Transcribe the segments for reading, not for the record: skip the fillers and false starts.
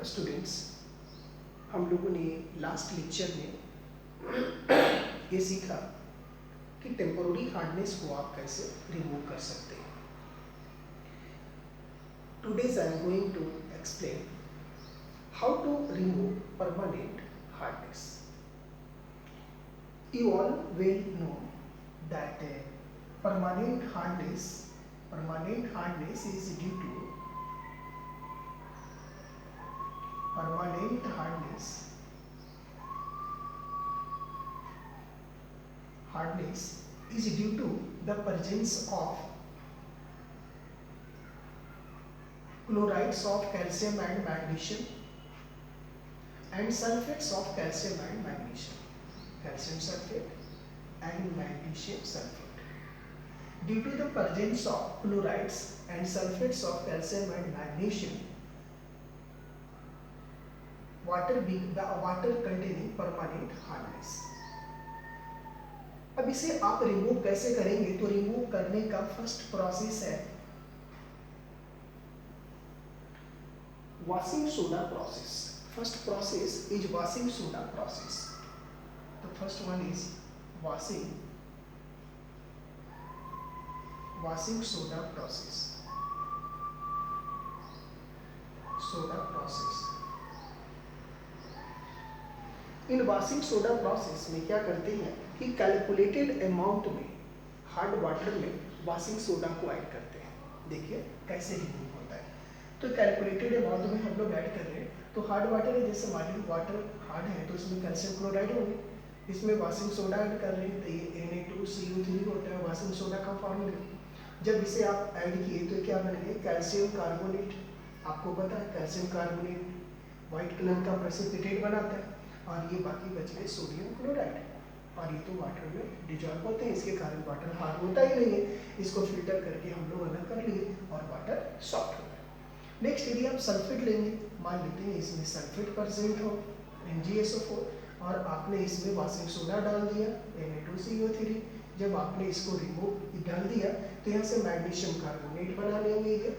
Students, हम लोगों ने लास्ट लेक्चर में ये सीखा कि टेम्पोररी हार्डनेस को आप कैसे रिमूव कर सकते हैं। Today's I am going to explain how to remove permanent hardness. You all will know that permanent hardness is due to permanent hardness is due to the presence of chlorides of calcium and magnesium and sulfates of calcium and magnesium, calcium sulfate and magnesium sulfate. Due to the presence of chlorides and sulfates of calcium and magnesium, the water containing permanent hardness. अब इसे आप remove कैसे करेंगे? तो remove करने का first process है washing soda process. First process is washing soda process. The first one is washing soda process. In washing soda process में क्या करते हैं कि कैलकुलेटेड अमाउंट में हार्ड वाटर में वॉशिंग सोडा को ऐड करते हैं. देखिए कैसे रिमूव होता है. तो कैलकुलेटेड अमाउंट में हम लोग ऐड कर रहे हैं. तो हार्ड वाटर है, जैसे मान लीजिए वाटर हार्ड है तो इसमें कैल्शियम क्लोराइड होंगे. इसमें वॉशिंग सोडा ऐड कर रहे हैं तो ये Na2CO3 होता है वॉशिंग सोडा का फॉर्मूला. जब इसे आप ऐड किए तो क्या बन गए? Calcium carbonate. आपको पता है कैल्शियम कार्बोनेट वाइट कलर का प्रेसिपिटेट बनाता है और ये बाकी बच गए सोडियम क्लोराइड और ये तो वाटर में डिजॉल्व होते हैं. इसके कारण वाटर हार्ड होता ही नहीं है. इसको फिल्टर करके हम लोग अलग कर लिए और वाटर सॉफ्ट हो गया. नेक्स्ट यदि आप सल्फेट लेंगे, मान लेते हैं इसमें सल्फेट परसेंट हो MgSO4 और आपने इसमें वॉशिंग सोडा डाल दिया Na2CO3. जब आपने इसको रिमूव डाल दिया तो यहाँ से मैग्नीशियम कार्बोनेट बना लेंगे ये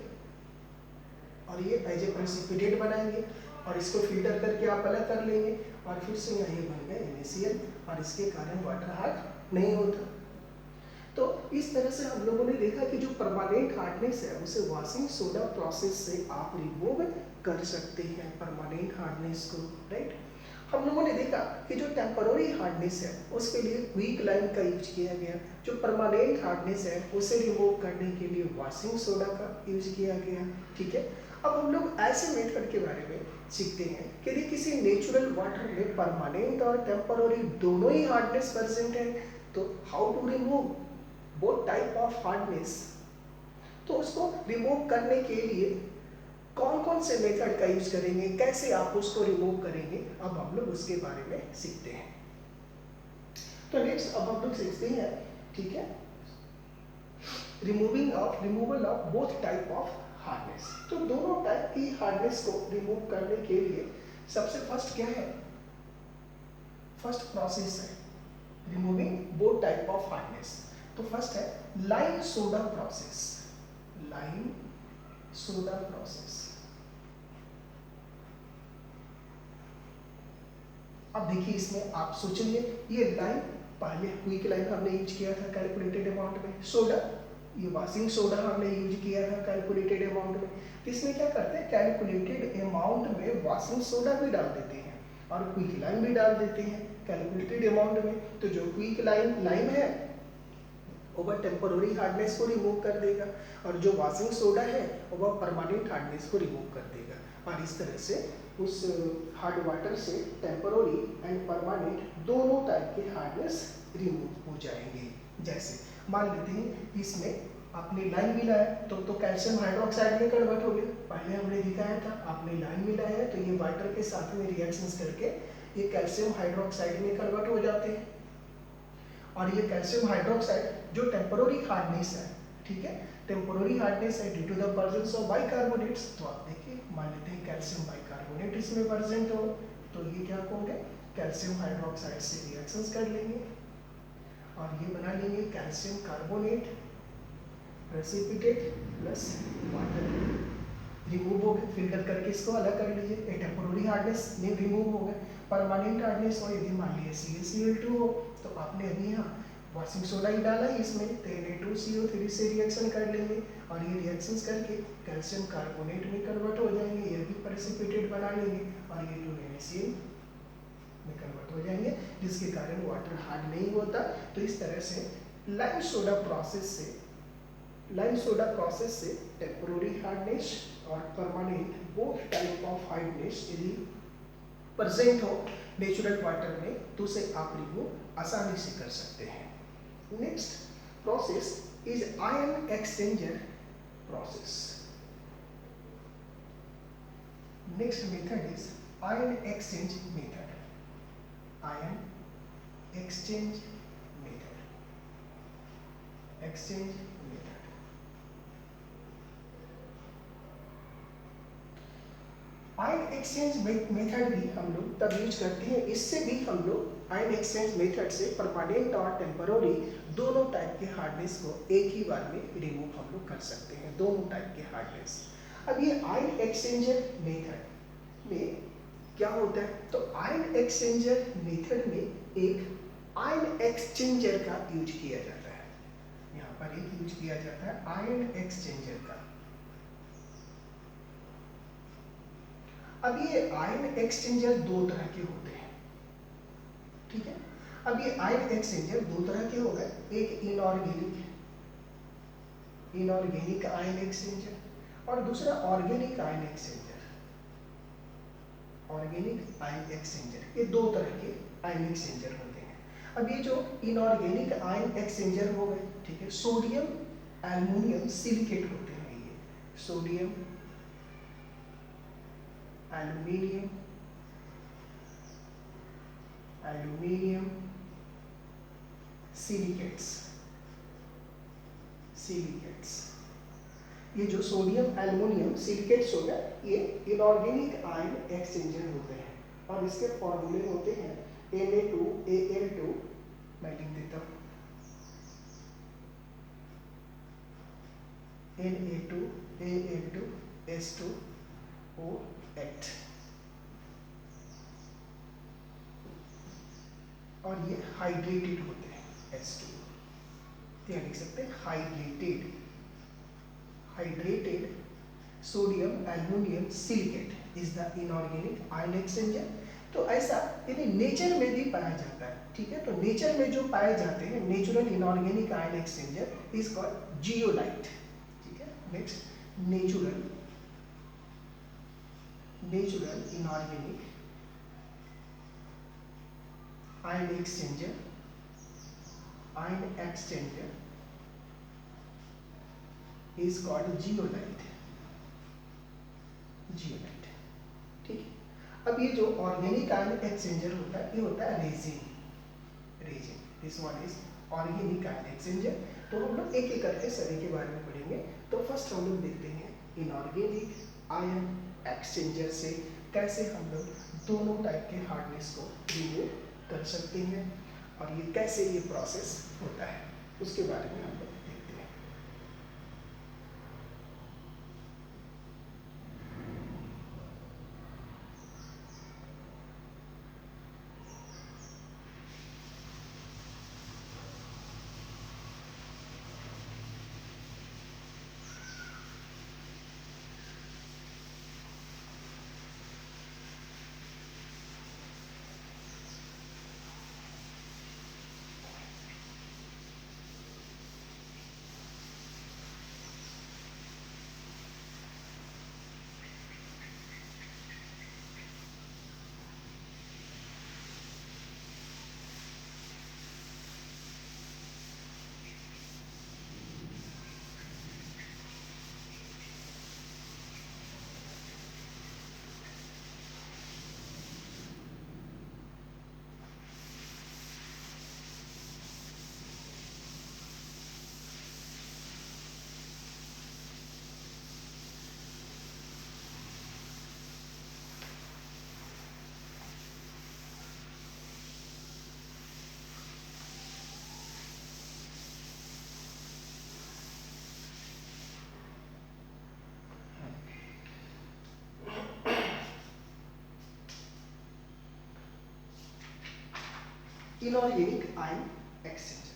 और ये एज ए प्रेसिपिटेट बनाएंगे और इसको फिल्टर करके आप अलग कर लेंगे और फिर से यहाँ ये बन गया NaCl और इसके कारण वाटर हार्ड नहीं होता. तो इस तरह से हम लोगों ने देखा कि जो परमानेंट हार्डनेस है उसे वॉशिंग सोडा प्रोसेस से आप रिमूव कर सकते हैं परमानेंट हार्डनेस को. राइट. हम लोगों ने देखा कि जो टेम्पररी हार्डनेस है उसके लिए क्विक लाइम का यूज किया गया. जो परमानेंट हार्डनेस है उसे रिमूव करने के लिए वॉशिंग सोडा का यूज किया गया. ठीक है. अब हम लोग ऐसे मेथड के बारे में सीखते हैं कि यदि किसी नेचुरल वाटर में परमानेंट और टेम्पररी दोनों ही हार्डनेस प्रेजेंट है तो how to remove both type of hardness. तो उसको रिमूव करने के लिए कौन कौन से मेथड का यूज करेंगे, कैसे आप उसको रिमूव करेंगे, अब हम लोग उसके बारे में सीखते हैं. तो नेक्स्ट अब हम लोग सीखते हैं. ठीक है. Removal of both type of hardness. तो दोनों टाइप की हार्डनेस को रिमूव करने के लिए सबसे फर्स्ट क्या है? फर्स्ट प्रोसेस है removing both type of hardness. तो फर्स्ट है lime soda process. Lime soda process. अब देखिए इसमें आप सोचेंगे ये लाइम पहले क्विक लाइम हमने यूज किया था कैलकुलेटेड अमाउंट में. सोडा ये वॉशिंग सोडा हमने यूज किया था कैलकुलेटेड अमाउंट में. इसमें क्या करते हैं कैलकुलेटेड अमाउंट में वॉशिंग सोडा भी डाल देते हैं और क्विक लाइम भी डाल देते हैं कैलकुलेटेड अमाउंट में. तो जो क्विक लाइम है वह टेम्पररी हार्डनेस को रिमूव कर देगा और जो वॉशिंग सोडा है वह परमानेंट हार्डनेस को रिमूव कर देगा. और इस तरह से उस हार्ड वाटर से टेम्पररी एंड परमानेंट दोनों टाइप के हार्डनेस रिमूव हो जाएंगे. जैसे मान लेते हैं इसमें आपने लाइम मिलाया तो कैल्शियम हाइड्रोक्साइड में कन्वर्ट हो गया. पहले हमने दिखाया था आपने लाइम मिलाया है तो ये वाटर के साथ में रिएक्शंस करके ये कैल्शियम हाइड्रोक्साइड में कन्वर्ट हो जाते हैं. और ये कैल्शियम हाइड्रोक्साइड जो टेम्पररी हार्डनेस है, ठीक है, टेम्पररी हार्डनेस है due to the presence of bicarbonates. तो आप देखिए मान लेते हैं कैल्शियम बाइकार्बोनेट इसमें प्रेजेंट हो तो ये क्या होंगे कैल्शियम हाइड्रोक्साइड से रिएक्शंस कर लेंगे और ये बना लेंगे calcium carbonate precipitate plus water. Remove हो गए, फिल्टर करके इसको अलग कर लीजिए। टेम्पोररी हार्डनेस में रिमूव हो गए। परमानेंट हार्डनेस हो, यदि मान लीजिए CaCl2 हो तो आपने अभी यहाँ वॉशिंग सोडा ही डाला है इसमें, तो Na2CO3 से रिएक्शन कर लेंगे और ये रिएक्शंस करके कैल्शियम कार्बोनेट में कन्वर्ट हो जाएंगे, ये भी प्रेसिपिटेट बना लेंगे और ये 2NaCl में कन्वर्ट हो जाएंगे, जिसके कारण वाटर हार्ड नहीं होता। तो इस तरह से लाइम सोडा प्रोसेस से टेम्पोररी हार्डनेस और permanent both type of hardness यदि प्रेजेंट हो नेचुरल वाटर में तो उसे आप रिमूव आसानी से कर सकते हैं। Next process is ion exchanger process. Next method is ion exchange method. Ion exchange method. Exchange method ion exchange method भी हम लोग तब यूज करते हैं, इससे भी हम लोग आयन एक्सचेंज मेथड से परमानेंट और टेम्पररी दोनों टाइप के हार्डनेस को एक ही बार में रिमूव हम लोग कर सकते हैं, दोनों टाइप के हार्डनेस। अब ये आयन एक्सचेंजर मेथड में क्या होता है, तो आयन एक्सचेंजर मेथड में एक आयन एक्सचेंजर का यूज किया जाता है। यहाँ पर एक यूज किया जाता है आयन एक्सचेंजर का। अब ये आयन एक्सचेंजर दो तरह के होते हैं, ठीक है। अब ये आयन एक्सचेंजर दो तरह के हो गए, एक इनऑर्गेनिक आयन एक्सचेंजर और दूसरा organic ion exchanger. Organic ion exchanger, ये दो तरह के आयन एक्सचेंजर होते हैं। अब ये जो इनऑर्गेनिक आयन एक्सचेंजर हो गए, ठीक है, सोडियम एल्युमिनियम सिलिकेट होते हैं ये, सोडियम एल्यूमिनियम सिलिकेट्स। ये जो सोडियम एल्युमिनियम सिलिकेट्स हो गए, ये इनऑर्गेनिक आयन एक्सचेंजर होते हैं और इसके फॉर्मूले होते हैं Na2Al2, मैं लिख देता हूँ Na2Al2S2O8 और ये हाइड्रेटेड होते हैं H2, तो यहाँ लिख सकते हैं hydrated sodium aluminium silicate is the inorganic ion exchanger. तो ऐसा यदि नेचर में भी पाया जाता है, ठीक है, तो नेचर में जो पाए जाते हैं natural inorganic ion exchanger is called zeolite, ठीक है। Next natural inorganic ion exchanger is called zeolite, ठीक है। अब ये जो ऑर्गेनिक आयन एक्सचेंजर होता है, ये होता है resin. This one is organic ion exchanger. तो हम लोग एक एक करके सभी के बारे में पढ़ेंगे। तो फर्स्ट हम लोग देखते हैं इनऑर्गेनिक आयन एक्सचेंजर से कैसे हम लोग दोनों टाइप के हार्डनेस को रिमूव कर सकते हैं और ये कैसे ये प्रोसेस होता है, उसके बारे में हम लोग देखते हैं। Inorganic ion exchanger.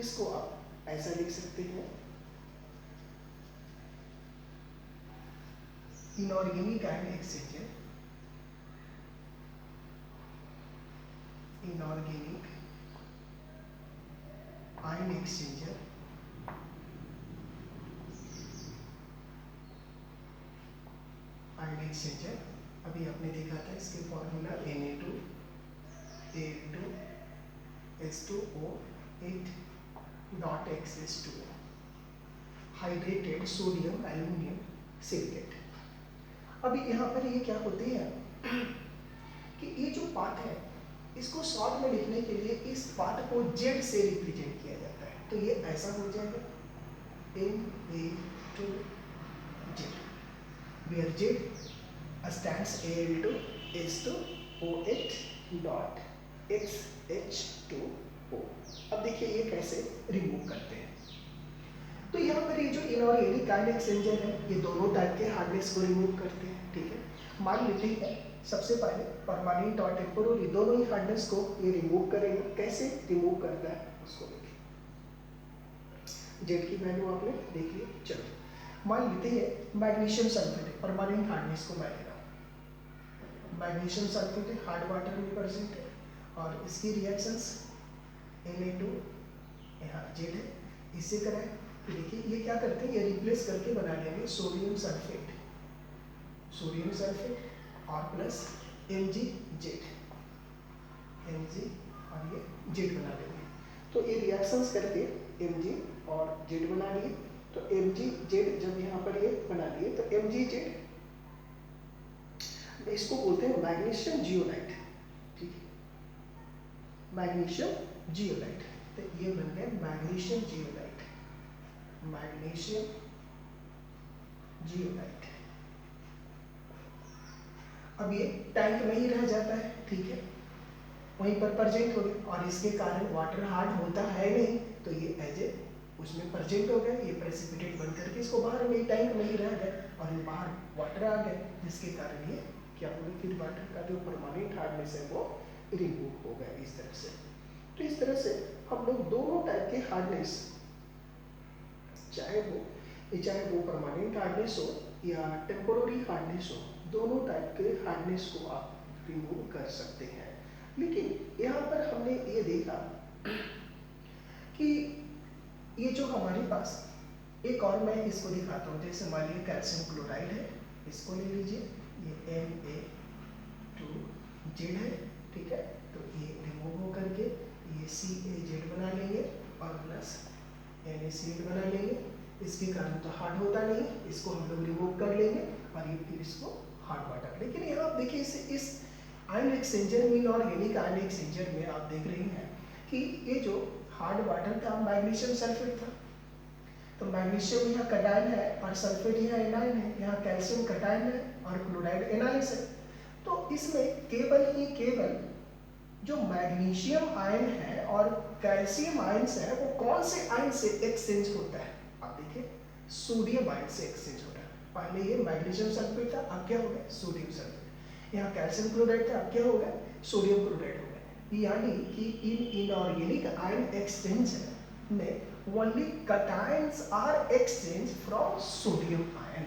इसको आप ऐसा लिख सकते हैं, inorganic ion exchanger, inorganic ion exchanger ion exchanger अभी आपने देखा था इसके formula Na2H2O8.X hydrated sodium aluminium silicate. अभी यहाँ पर ये क्या होते हैं कि ये जो पार्ट है इसको शॉर्ट में लिखने के लिए इस पार्ट को जेड से रिप्रेजेंट किया जाता है, तो ये ऐसा हो जाएगा Na2Z, where Z stands Al2H2O8.XH2O। अब देखिए ये कैसे रिमूव करते हैं। तो यहाँ पर ये जो इनऑर्गेनिक आयन एक्सचेंजर है ये दोनों टाइप के हार्डनेस को रिमूव करते हैं, ठीक है। मान लेते हैं सबसे पहले परमानेंट और टेम्पोररी दोनों ही हार्डनेस को ये रिमूव करेंगे। कैसे रिमूव करता है उसको देखिए, जेड की वैल्यू आपने देख ली। चलो मान लेते हैं मैग्नीशियम सल्फेट परमानेंट हार्डनेस को मैं ले रहा हूँ, मैग्नीशियम सल्फेट हार्ड वाटर में प्रेजेंट है और इसकी रिएक्शंस Na2 यहाँ जेड है, इससे कराएं। देखिए ये क्या करते हैं, ये रिप्लेस करके बना लेंगे सोडियम सल्फेट और प्लस MgZ और ये जेड बना लेंगे। तो ये रिएक्शंस करके Mg और जेड बना लिए। तो MgZ जब यहाँ पर ये बना लिए तो MgZ इसको बोलते हैं मैग्नीशियम जियोलाइट, ठीक है, मैग्नीशियम जियोलाइट। तो ये बन गए मैग्नीशियम जियोलाइट। अब ये टैंक में ही रह जाता है, ठीक है, वहीं पर प्रेजेंट हो गया और इसके कारण वाटर हार्ड होता है नहीं, तो ये एज ए उसमें प्रेजेंट हो गया, ये प्रेसिपिटेट बन करके इसको बाहर में टैंक में ही रह गए और ये बाहर वाटर आ गए, जिसके कारण ये क्या हो गया, फिर वाटर का जो परमानेंट हार्डनेस है वो रिमूव हो गया इस तरह से। तो इस तरह से हम लोग दोनों टाइप के हार्डनेस, चाहे वो परमानेंट हार्डनेस हो या टेम्पोररी हार्डनेस हो, दोनों टाइप के हार्डनेस को आप रिमूव कर सकते हैं। लेकिन यहाँ पर हमने ये देखा कि ये जो हमारे पास एक और मैं इसको दिखाता हूँ, जैसे मान लीजिए कैल्शियम क्लोराइड है, इसको ले लीजिए, ये Na2Z है, ठीक है, तो ये रिमूव हो करके ये CaZ बना लेंगे और प्लस NaCl बना लेंगे। इसके कारण तो हार्ड होता नहीं, इसको हम लोग रिमूव कर लेंगे और ये फिर इसको हार्ड वाटर। लेकिन यहाँ आप देखिए इस आयन एक्सचेंजर में, इनऑर्गेनिक आयन एक्सचेंजर में आप देख रहे हैं कि ये जो हार्ड वाटर था मैग्नीशियम सल्फेट था, तो मैग्नीशियम यहाँ कटायन है और सल्फेट यहाँ एनायन है, यहाँ कैल्शियम कटायन है और क्लोराइड एनायन है। तो इसमें केवल जो मैग्नीशियम आयन है और कैल्शियम आयन है वो कौन से आयन से एक्सचेंज होता है, आप देखिए सोडियम आयन से एक्सचेंज हो रहा है। पहले ये मैग्नीशियम सल्फेट था, अब क्या हो गया, सोडियम सल्फेट। यहाँ कैल्शियम क्लोराइड था, अब क्या हो गया, सोडियम क्लोराइड हो गया। यानी कि इन इनऑर्गेनिक आयन एक्सचेंजर में only cations are exchange from sodium ion.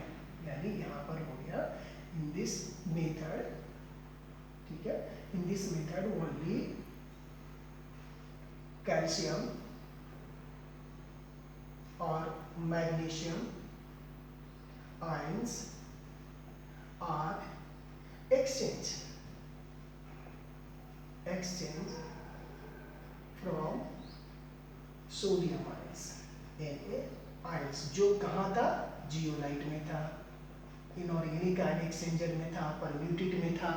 यानी यहाँ पर हो गया इन दिस मेथड, ठीक है, in this method only calcium और magnesium ions are exchange from sodium ions, Na ions, जो कहाँ था, जियोलाइट में था, इनऑर्गेनिक आयन एक्सचेंजर में था, परम्यूटेट में था।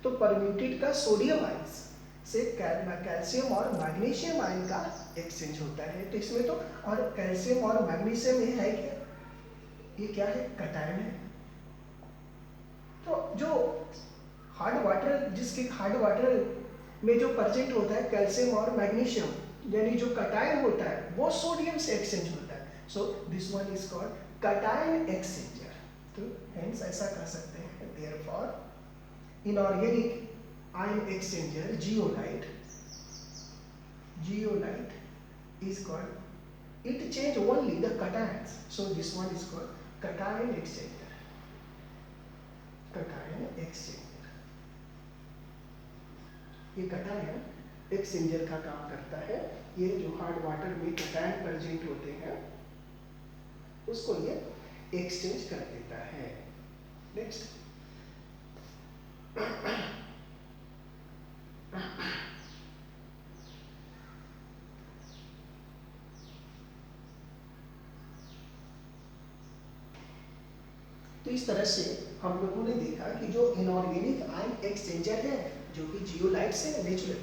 तो परम्यूटेट का सोडियम आयंस से कैल्शियम और मैग्नीशियम आयन का एक्सचेंज होता है। तो इसमें तो और कैल्शियम और मैग्नीशियम ये है क्या, ये क्या है, कटायन है। तो जो हार्ड वाटर, जिसके हार्ड वाटर में जो प्रेजेंट होता है कैल्शियम और मैग्नीशियम, यानी जो कटायन होता है वो सोडियम से एक्सचेंज होता है। So this one is called cation exchanger. तो हेंस ऐसा कर सकते हैं, therefore inorganic ion exchanger zeolite is called, it change only the cations, so this one is called cation exchanger. ये cation एक्सचेंजर का काम करता है। ये जो हार्ड वाटर में कैटायन प्रेजेंट होते हैं उसको ये एक्सचेंज कर देता है। नेक्स्ट, तो इस तरह से हम लोगों ने देखा कि जो इनऑर्गेनिक आयन एक्सचेंजर है जो कि जियोलाइट से नेचुरल,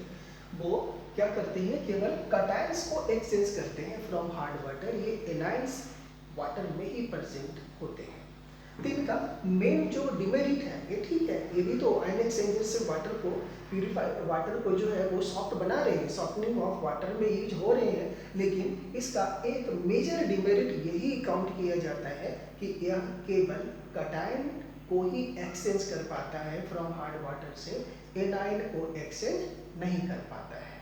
वो क्या करते हैं, केवल कैटायंस को एक्सचेंज करते हैं फ्रॉम हार्ड वाटर। ये एनायंस वाटर में ही प्रेजेंट होते हैं। तो इनका मेन जो डिमेरिट है, ये ठीक है, ये भी तो आयन एक्सचेंजर से वाटर को प्यूरिफाई, वाटर को जो है वो सॉफ्ट बना रहे हैं, सॉफ्टनिंग ऑफ वाटर में यूज हो रहे हैं, लेकिन इसका एक मेजर डिमेरिट यही काउंट किया जाता है कि यह केवल कैटायन को ही एक्सचेंज कर पाता है फ्रॉम हार्ड वाटर से, एनायन को एक्सचेंज नहीं कर पाता है।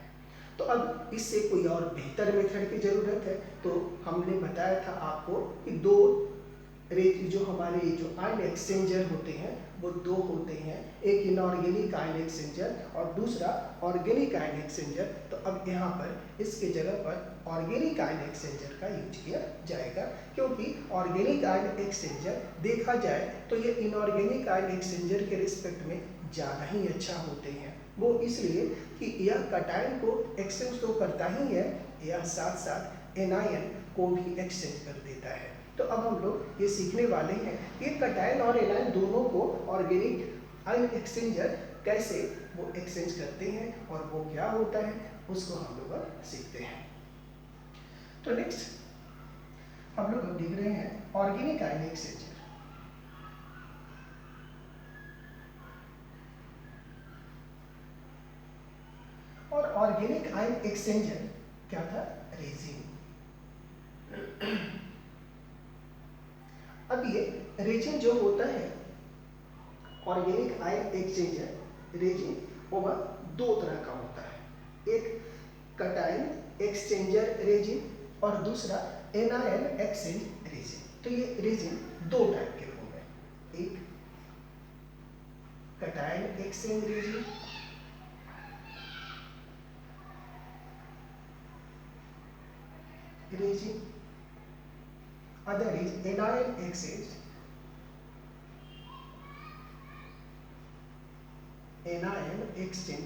तो अब इससे कोई और बेहतर मेथड की जरूरत है। तो हमने बताया था आपको कि दो जो हमारे जो आयन एक्सचेंजर होते हैं वो दो होते हैं, एक इनऑर्गेनिक आयन एक्सचेंजर और दूसरा ऑर्गेनिक आयन एक्सचेंजर। तो अब यहाँ पर इसके जगह पर ऑर्गेनिक आयन एक्सचेंजर का यूज किया जाएगा, क्योंकि ऑर्गेनिक आयन एक्सचेंजर देखा जाए तो ये इनऑर्गेनिक आयन एक्सचेंजर के रिस्पेक्ट में ज़्यादा ही अच्छा होते हैं। वो इसलिए कि यह कैटायन को एक्सचेंज तो करता ही है, यह साथ साथ एनायन को भी एक्सचेंज कर देता है। तो अब हम लोग ये सीखने वाले हैं कि कैटायन और एनायन दोनों को ऑर्गेनिक आयन एक्सचेंजर कैसे वो एक्सचेंज करते हैं और वो क्या होता है उसको हम लोग सीखते हैं। तो नेक्स्ट हम लोग देख रहे हैं ऑर्गेनिक आयन एक्सचेंजर। और ऑर्गेनिक आयन एक्सचेंजर क्या था, रेजिन। अब ये रेजिन जो होता है ऑर्गेनिक आयन एक्सचेंजर रेजिन, वो दो तरह का होता है, एक कैटायन एक्सचेंजर रेजिन और दूसरा एनायन एक्सचेंज रेजिन। तो ये रेजिन दो टाइप के हो गए, एक cation exchange resin other is anion exchange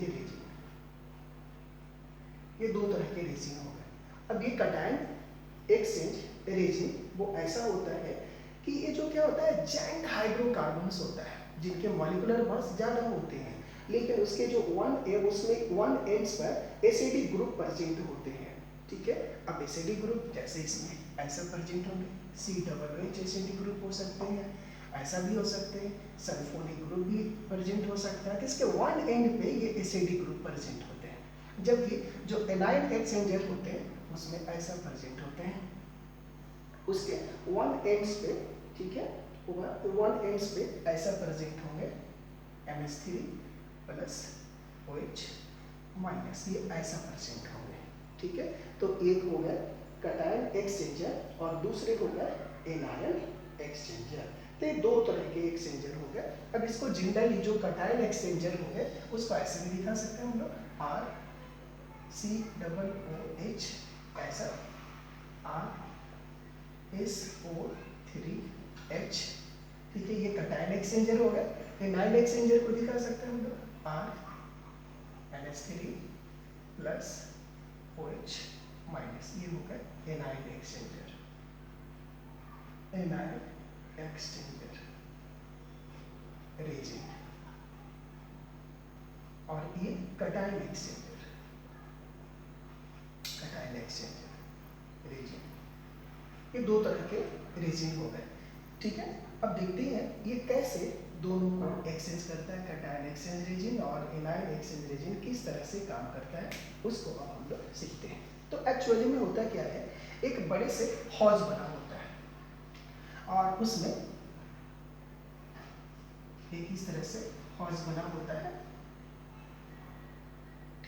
resin. ये दो तरह के रेजिन हो गए। अब ये कैटायन एक्सचेंज रेजिन वो ऐसा होता है कि ये जो क्या होता है, जॉइंट हाइड्रोकार्बन्स होता है जिनके मॉलिक्यूलर मास ज़्यादा होते हैं, लेकिन उसके जो उसमें वन एंड्स पर एसिडिक ग्रुप प्रेजेंट होते हैं। ठीक है, अब एसिडिक ग्रुप जैसे इसमें ऐसा प्रेजेंट होंगे, COOH एसिडिक ग्रुप हो सकते हैं, ऐसा भी हो सकते हैं, सल्फोनिक ग्रुप भी प्रेजेंट हो सकता है, किसके वन एंड पे ये एसिडिक ग्रुप प्रेजेंट होते हैं। जबकि जो एनायन एक्सचेंजर होते हैं उसमें ऐसा प्रेजेंट होते हैं, उसके वन एंड्स पे, ठीक है, वन एंड्स पे ऐसा प्रेजेंट होंगे NH3 प्लस OH माइनस, ये ऐसा प्रेजेंट होंगे। ठीक है, तो एक हो गया कैटायन एक्सचेंजर और दूसरे हो गए एनायन एक्सचेंजर। तो ये दो तरह के एक्सचेंजर हो गए। अब इसको जनरली जो कैटायन एक्सचेंजर हो गए उसको ऐसे भी दिखा सकते हैं हम लोग, RCOOH ऐसा, RSO3H। ठीक है, ये कैटायन एक्सचेंजर हो गया। एनायन एक्सचेंजर को दिखा सकते हैं हम लोग, RNH3 प्लस OH माइनस, ये हो गया anion exchanger, anion exchanger resin. और ये cation exchanger, cation exchanger resin, ये दो तरह के रेजिन हो गए। ठीक है, अब देखते हैं ये कैसे दोनों को एक्सचेंज करता है, कैटायन एक्सचेंज रेजिन और एनायन एक्सचेंज रेजिन किस तरह से काम करता है उसको अब हम लोग सीखते हैं। तो एक्चुअली में होता क्या है, एक बड़े से हौज बना होता है और उसमें एक इस तरह से हौज बना होता है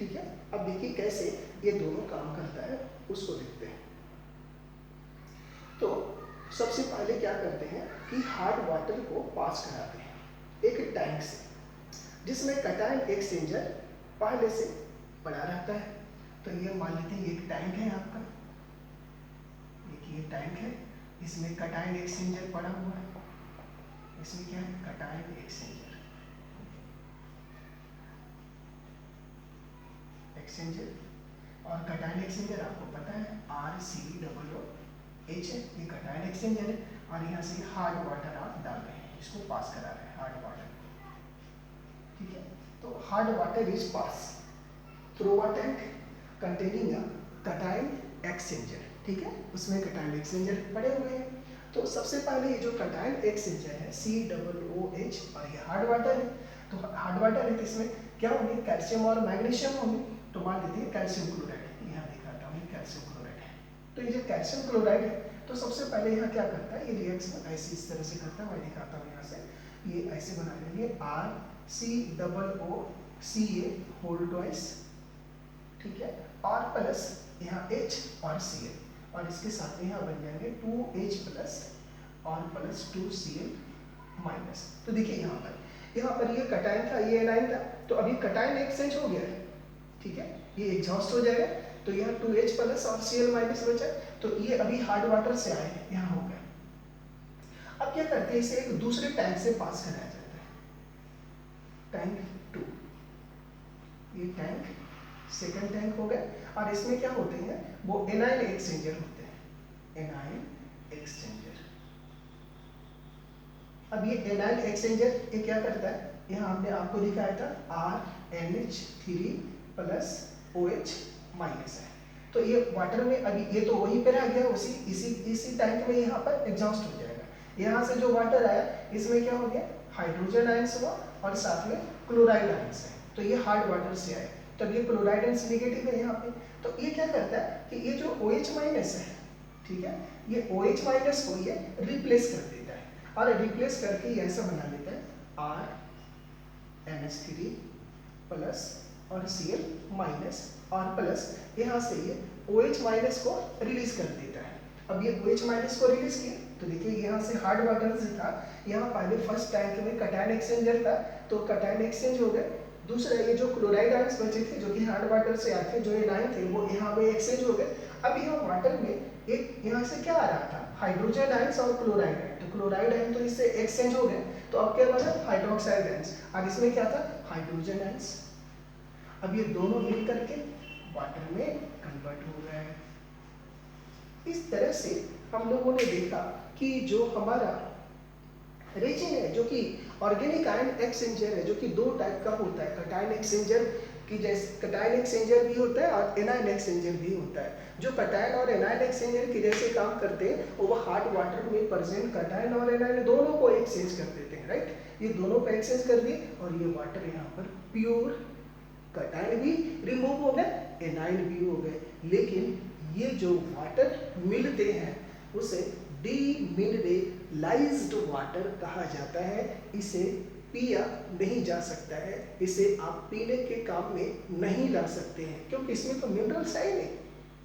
ठीक है, अब देखिए कैसे ये दोनों काम करता है, उसको देखते हैं। तो सबसे पहले क्या करते हैं कि हार्ड वाटर को पास कराते हैं एक टैंक से, जिसमें कटायन एक्सचेंजर पहले से पड़ा रहता है। तो ये मान लेते हैं एक टैंक है आपका, देखिए टैंक है, इसमें कटायन एक्सचेंजर पड़ा हुआ है। इसमें क्या है, कटायन एक्सचेंजर और कटायन एक्सचेंजर आपको पता है RCOOH है, ये कटायन एक्सचेंजर है। और यहाँ से हार्ड वाटर आप डाल रहे हैं, इसको पास करा रहे हैं हार्ड वाटर, ठीक है। तो hard water is pass through a tank containing a cation exchanger, ठीक है, उसमें कटायन एक्सचेंजर पड़े हुए हैं। तो सबसे पहले ये जो कटायन एक्सचेंजर है COOH और ये हार्ड वाटर है। तो हार्ड वाटर है तो इसमें क्या होंगे, कैल्शियम और मैग्नीशियम होंगे। तो मान लेते हैं कैल्शियम क्लोराइड है, यहाँ दिखाता हूँ कैल्शियम क्लोराइड है। तो ये जो कैल्शियम क्लोराइड है तो सबसे पहले यहाँ क्या करता है, ये रिएक्शन ऐसे इस तरह से करता है, मैं दिखाता हूँ यहाँ से, ये ऐसे बना लेंगे RCOOCA होल ट्वाइस, ठीक है, और प्लस यहाँ H और Cl, और इसके साथ में यहाँ बन जाएंगे 2H प्लस और प्लस 2Cl माइनस। तो देखिए यहाँ पर ये कटायन था, ये एनाइन था, तो अभी कटायन एक्सचेंज हो गया है, ठीक है, ये एग्जॉस्ट हो जाएगा। तो यहाँ 2H प्लस और Cl माइनस बचा, तो ये अभी हार्ड वाटर से आए हैं, यहाँ हो गया। अब क्या करते हैं, इसे एक दूसरे टैंक से पास कराया जाता है, टैंक 2, ये टैंक सेकंड टैंक हो गया। और इसमें क्या होते हैं, वो एनाइन एक्सचेंजर होते हैं, एनाइन एक्सचेंजर। अब ये एनाइन एक्सचेंजर ये क्या करता है, यहाँ हमने आपको दिखाया था RNH3 प्लस OH माइनस है। तो ये वाटर में अभी ये तो वहीं पे रह गया, इसी टैंक में यहाँ पर एग्जॉस्ट हो जाएगा। यहाँ से जो वाटर आया इसमें क्या हो गया, हाइड्रोजन आयंस हुआ और साथ में क्लोराइड आयंस है। तो ये हार्ड वाटर से आया, तब ये क्लोराइड आयंस नेगेटिव है यहाँ पे। तो ये क्या करता है कि ये जो OH माइनस है, ठीक है, ये OH माइनस को ये रिप्लेस कर देता है, और रिप्लेस करके ये ऐसा बना लेता है RNH3 प्लस और Cl माइनस और प्लस, यहाँ से ये OH माइनस को रिलीज कर देता है। अब ये OH माइनस को रिलीज किया तो देखिए यहाँ से हार्ड वाटर से था, यहाँ पहले फर्स्ट टैंक में कटायन एक्सचेंजर था, तो कटायन एक्सचेंज हो गया। दूसरा ये जो क्लोराइड आयंस बचे थे जो कि हार्ड वाटर से आए थे, जो एनाइन थे, वो यहाँ पे एक्सचेंज हो गए। अब यहाँ वाटर में एक यहाँ से क्या आ रहा था, हाइड्रोजन आयंस और क्लोराइड आयन, तो क्लोराइड आयन तो इससे एक्सचेंज हो गए, तो अब क्या बना, हाइड्रोक्साइड आयंस। अब इसमें क्या था, हाइड्रोजन आयंस। अब ये दोनों मिल करके वाटर में कन्वर्ट हो गया है। इस तरह से हम लोगों ने देखा कि जो हमारा रेजिन है, जो कि ऑर्गेनिक आयन एक्सचेंजर है, जो कि दो टाइप का होता है, कटायन एक्सचेंजर की जैसे कटायन एक्सचेंजर भी होता है और एनायन एक्सचेंजर भी होता है। जो कटायन और एनायन एक्सचेंजर की जैसे काम करते हैं, वो हार्ड वाटर में प्रेजेंट कटायन और एनायन दोनों को एक्सचेंज कर देते हैं, राइट। ये दोनों को एक्सचेंज कर दिए और ये वाटर यहाँ पर प्योर, कटायन भी रिमूव हो गए, एनायन भी हो गए। लेकिन ये जो वाटर मिलते हैं उसे डीमिनरलाइज्ड वाटर कहा जाता है। इसे पिया नहीं जा सकता है, इसे आप पीने के काम में नहीं ला सकते हैं, क्योंकि इसमें तो मिनरल्स है ही नहीं।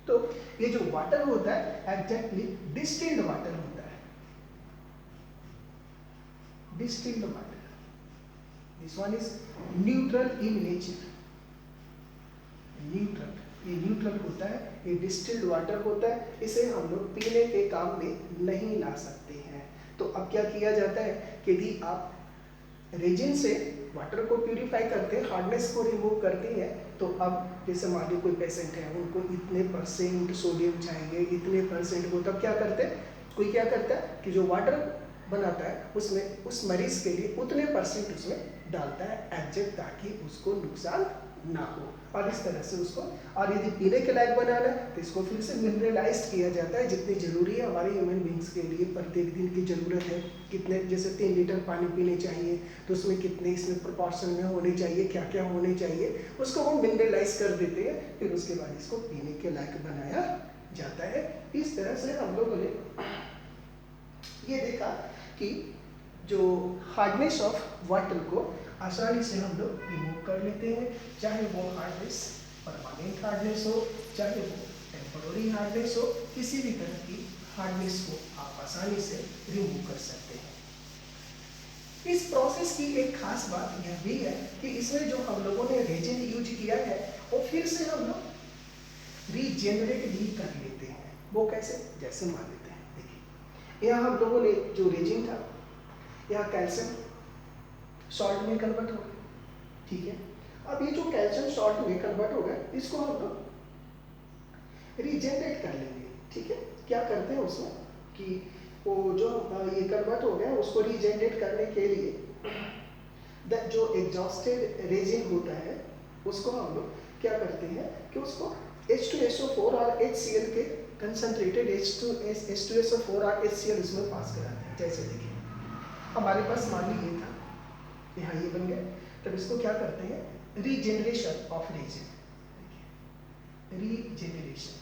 तो ये जो वाटर होता है एग्जैक्टली डिस्टिल्ड वाटर होता है, distilled water. This one is neutral in nature, neutral, ये न्यूट्रल होता है, ये डिस्टिल्ड वाटर होता है, इसे हम लोग पीने के काम में नहीं ला सकते हैं। तो अब क्या किया जाता है कि यदि आप रेजिन से वाटर को प्यूरिफाई करते हैं, हार्डनेस को रिमूव करते हैं, तो अब जैसे मान लीजिए कोई पेशेंट है, उनको इतने परसेंट सोडियम चाहिए, इतने परसेंट, वो तब क्या करते हैं, कोई क्या करता है कि जो वाटर बनाता है उसमें उस मरीज के लिए उतने परसेंट उसमें डालता है एग्जैक्ट, ताकि उसको नुकसान ना हो। और इस तरह से उसको, और यदि पीने के लायक बनाना है तो इसको फिर से मिनरलाइज्ड किया जाता है, जितनी ज़रूरी है हमारे ह्यूमन बींग्स के लिए प्रत्येक दिन की ज़रूरत है। कितने, जैसे 3 लीटर पानी पीने चाहिए तो उसमें कितने इसमें प्रोपोर्शन में होने चाहिए, क्या क्या होने चाहिए, उसको हम मिनरलाइज कर देते हैं, फिर उसके बाद इसको पीने के लायक बनाया जाता है। इस तरह से हम लोगों ने ये देखा कि जो हार्डनेस ऑफ वाटर को आसानी से हम लोग रिमूव कर लेते हैं, चाहे वो हार्डनेस परमानेंट हार्डनेस हो चाहे वो टेम्पररी हार्डनेस हो, किसी भी तरह की हार्डनेस को आप आसानी से रिमूव कर सकते हैं। इस प्रोसेस की एक खास बात यह भी है कि इसमें जो हम लोगों ने रेजिन यूज किया है वो फिर से हम लोग रीजेनरेट भी कर लेते हैं। वो कैसे? जैसे मान लेते हैं, देखिए यहाँ हम लोगों ने जो रेजिन था, यहाँ कैल्शियम सॉल्ट में कन्वर्ट हो गया, ठीक है। अब ये जो कैल्शियम सॉल्ट में कन्वर्ट हो गया, इसको हम लोग रीजेनरेट कर लेंगे, ठीक है। क्या करते हैं उसमें कि वो जो ये कन्वर्ट हो गया उसको रीजेनरेट करने के लिए जो एग्जॉस्टेड रेजिन होता है उसको हम लोग क्या करते हैं कि उसको H2SO4 और HCl के कंसंट्रेटेड H2SO4 और HCl इसमें पास कराते हैं। जैसे देखिए हमारे पास मान ली ये था, यहाँ ये बन गया, तब इसको क्या करते हैं, रीजेनरेशन ऑफ रेजिन, रीजेनरेशन,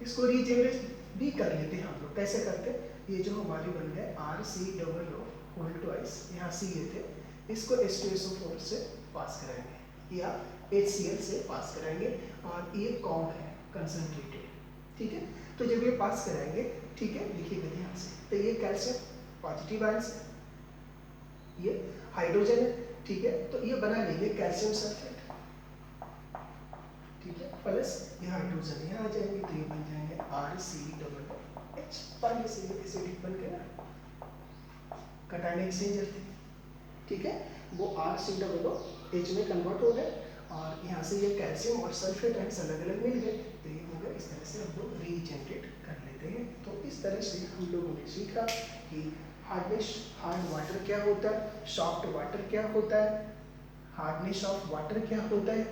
इसको रीजेनरेट भी कर लेते हैं हम लोग। कैसे करते हैं, ये जो हमारी बन गए RCOO होल ट्वाइस, यहाँ C ये थे, इसको H2SO4 से पास कराएंगे या HCl से पास कराएंगे, और ये कॉम्ब है कंसंट्रेटेड, ठीक है। तो जब ये पास कराएंगे, ठीक है, लिखिएगा ध्यान से, तो ये कैल्शियम पॉजिटिव आयंस है, ये हाइड्रोजन है, ठीक है, तो ये बना लेंगे कैल्शियम सल्फेट, ठीक है, प्लस ये हाइड्रोजन यहाँ आ जाएंगे, तो ये बन जाएंगे RCOOH, पहले से एसिडिक बन के ना कटायन एक्सचेंजर थे, ठीक है, वो RCOOH में कन्वर्ट हो गए, और यहाँ से ये कैल्शियम और सल्फेट आयंस अलग अलग मिल गए, तो ये हो गया। इस तरह से हम लोग रीजेनरेट कर लेते हैं। तो इस तरह से हम लोगों ने सीखा कि हार्डनेस, हार्ड वाटर क्या होता है, सॉफ्ट वाटर क्या होता है, हार्डनेस ऑफ वाटर क्या होता है,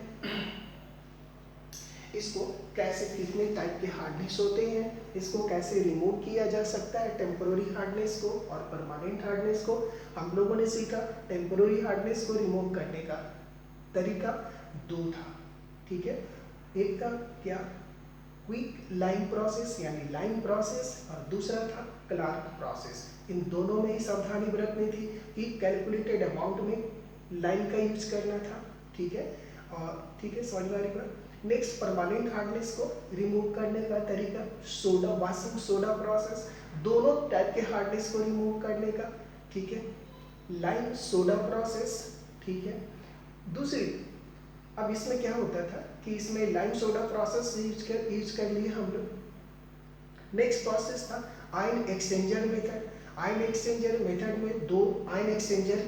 इसको कैसे, कितने टाइप के हार्डनेस होते हैं, इसको कैसे रिमूव किया जा सकता है, टेम्पररी हार्डनेस को और परमानेंट हार्डनेस को हम लोगों ने सीखा। टेम्पररी हार्डनेस को रिमूव करने का तरीका दो था, ठीक है, एक था क्या, क्विक लाइन प्रोसेस यानी लाइन प्रोसेस, और दूसरा था क्लार्क प्रोसेस। इन दोनों में ही सावधानी बरतनी थी कि कैलकुलेटेड अमाउंट में लाइन का यूज करना था, ठीक है, और ठीक है, समझ में आ रही बात। नेक्स्ट परमानेंट हार्डनेस को रिमूव करने का तरीका सोडा, वाशिंग सोडा प्रोसेस, दोनों टाइप के हार्डनेस को रिमूव करने का, ठीक है, लाइम सोडा प्रोसेस, ठीक है। दूसरी, अब इसमें क्या होता था कि इसमें लाइम सोडा प्रोसेस यूज कर लिए हम लोग। नेक्स्ट प्रोसेस था ion exchanger method. Ion exchanger method में दो आयन एक्सचेंजर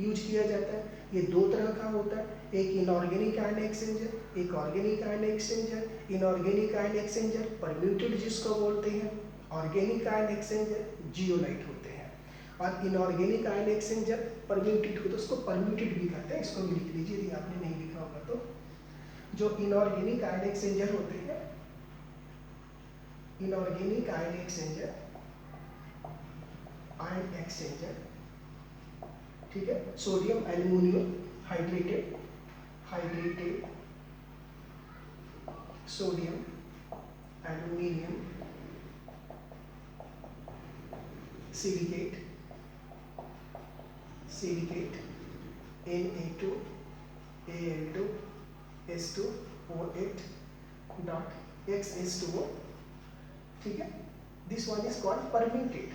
यूज किया जाता है। ये दो तरह का होता है, एक इनऑर्गेनिक आयन एक्सचेंजर, एक organic ion exchanger. Inorganic ion exchanger permutit जिसको बोलते हैं, ऑर्गेनिक आयन एक्सचेंजर जियोलाइट होते हैं, और इनऑर्गेनिक आयन एक्सचेंजर परम्यूटेड होते हैं, उसको परम्यूटेड भी कहते हैं। इसको भी लिख लीजिए यदि आपने नहीं लिखा होगा तो। जो इनऑर्गेनिक आयन एक्सचेंजर होते हैं, इनऑर्गेनिक आयन एक्सचेंजर, ठीक है, sodium aluminium hydrated, sodium aluminium silicate, Na2 Al2 S2O8 dot XS2O, ठीक है, this one is called permutit.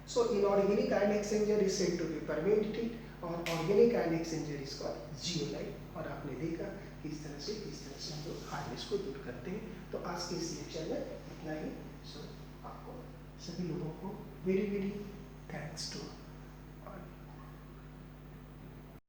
So inorganic ion exchanger is said to be permitted और organic ion exchanger is called zeolite। और आपने देखा कि इस तरह से हम लोग हार्डनेस को दूर करते हैं। तो आज के इस लेक्चर में इतना ही। सो आपको सभी लोगों को वेरी वेरी थैंक्स टू